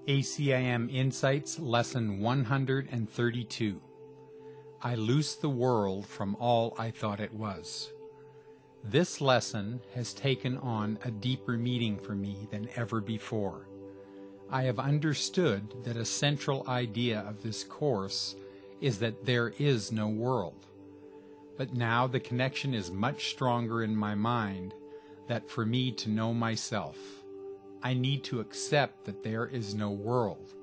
ACIM Insights Lesson 132. I loose the world from all I thought it was. This lesson has taken on a deeper meaning for me than ever before. I have understood that a central idea of this course is that there is no world. But now the connection is much stronger in my mind that for me to know myself, I need to accept that there is no world.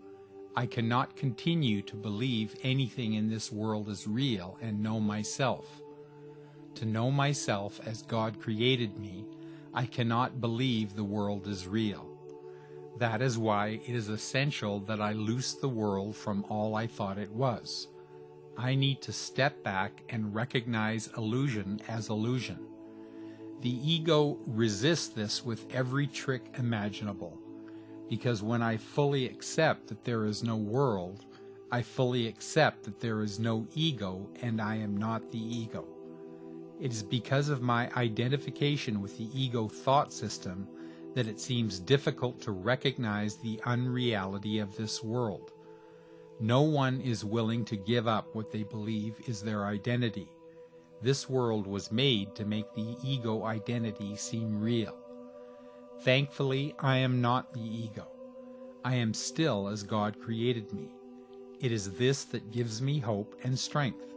I cannot continue to believe anything in this world is real and know myself. To know myself as God created me, I cannot believe the world is real. That is why it is essential that I loose the world from all I thought it was. I need to step back and recognize illusion as illusion. The ego resists this with every trick imaginable, because when I fully accept that there is no world, I fully accept that there is no ego and I am not the ego. It is because of my identification with the ego thought system that it seems difficult to recognize the unreality of this world. No one is willing to give up what they believe is their identity. This world was made to make the ego identity seem real. Thankfully, I am not the ego. I am still as God created me. It is this that gives me hope and strength.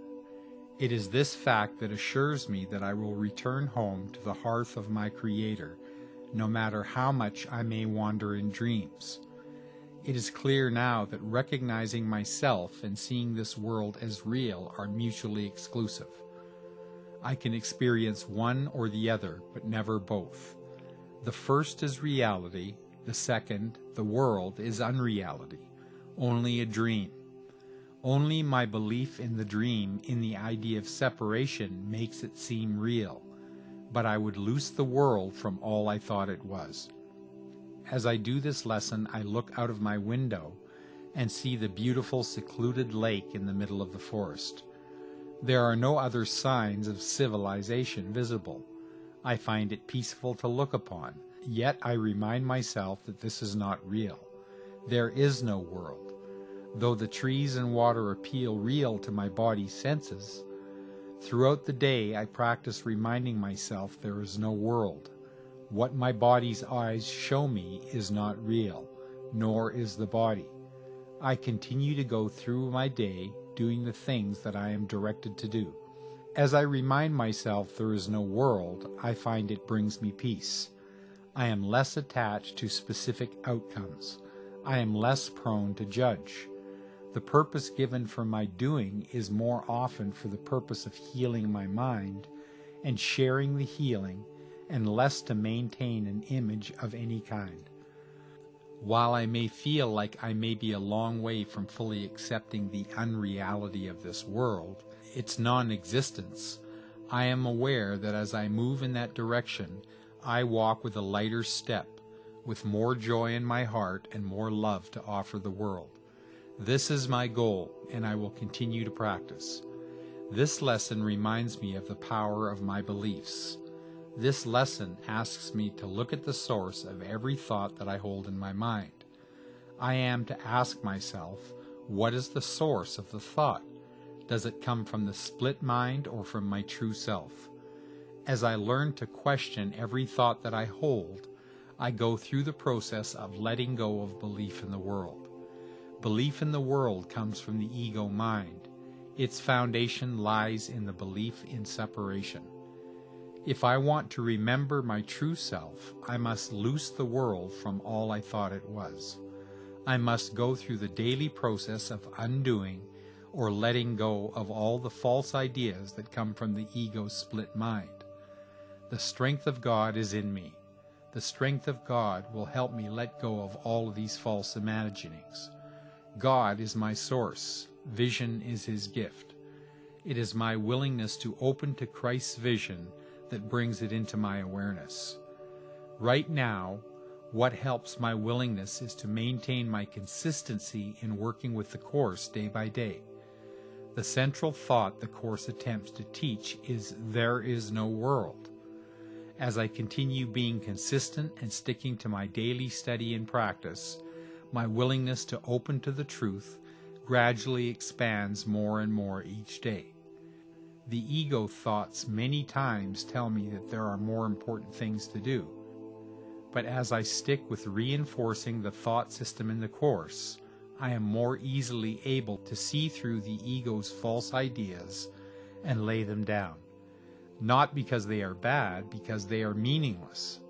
It is this fact that assures me that I will return home to the hearth of my Creator, no matter how much I may wander in dreams. It is clear now that recognizing myself and seeing this world as real are mutually exclusive. I can experience one or the other, but never both. The first is reality, the second, the world, is unreality, only a dream. Only my belief in the dream, in the idea of separation, makes it seem real, but I would loose the world from all I thought it was. As I do this lesson, I look out of my window and see the beautiful secluded lake in the middle of the forest. There are no other signs of civilization visible. I find it peaceful to look upon, yet I remind myself that this is not real. There is no world. Though the trees and water appeal real to my body's senses, throughout the day I practice reminding myself there is no world. What my body's eyes show me is not real, nor is the body. I continue to go through my day doing the things that I am directed to do. As I remind myself there is no world, I find it brings me peace. I am less attached to specific outcomes. I am less prone to judge. The purpose given for my doing is more often for the purpose of healing my mind and sharing the healing, and less to maintain an image of any kind. While I may feel like I may be a long way from fully accepting the unreality of this world, its non-existence, I am aware that as I move in that direction, I walk with a lighter step, with more joy in my heart and more love to offer the world. This is my goal, and I will continue to practice. This lesson reminds me of the power of my beliefs. This lesson asks me to look at the source of every thought that I hold in my mind. I am to ask myself, what is the source of the thought? Does it come from the split mind or from my true self? As I learn to question every thought that I hold, I go through the process of letting go of belief in the world. Belief in the world comes from the ego mind. Its foundation lies in the belief in separation. If I want to remember my true self, I must loose the world from all I thought it was. I must go through the daily process of undoing or letting go of all the false ideas that come from the ego's split mind. The strength of God is in me. The strength of God will help me let go of all of these false imaginings. God is my source. Vision is His gift. It is my willingness to open to Christ's vision that brings it into my awareness. Right now, what helps my willingness is to maintain my consistency in working with the Course day by day. The central thought the Course attempts to teach is there is no world. As I continue being consistent and sticking to my daily study and practice, my willingness to open to the truth gradually expands more and more each day. The ego thoughts many times tell me that there are more important things to do. But as I stick with reinforcing the thought system in the Course, I am more easily able to see through the ego's false ideas and lay them down. Not because they are bad, because they are meaningless.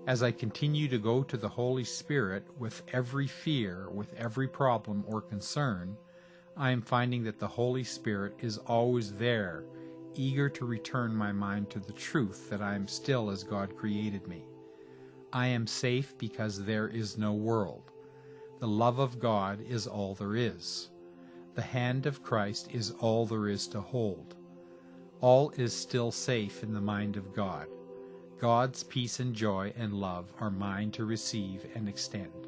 As I continue to go to the Holy Spirit with every fear, with every problem or concern, I am finding that the Holy Spirit is always there, eager to return my mind to the truth that I am still as God created me. I am safe because there is no world. The love of God is all there is. The hand of Christ is all there is to hold. All is still safe in the mind of God. God's peace and joy and love are mine to receive and extend.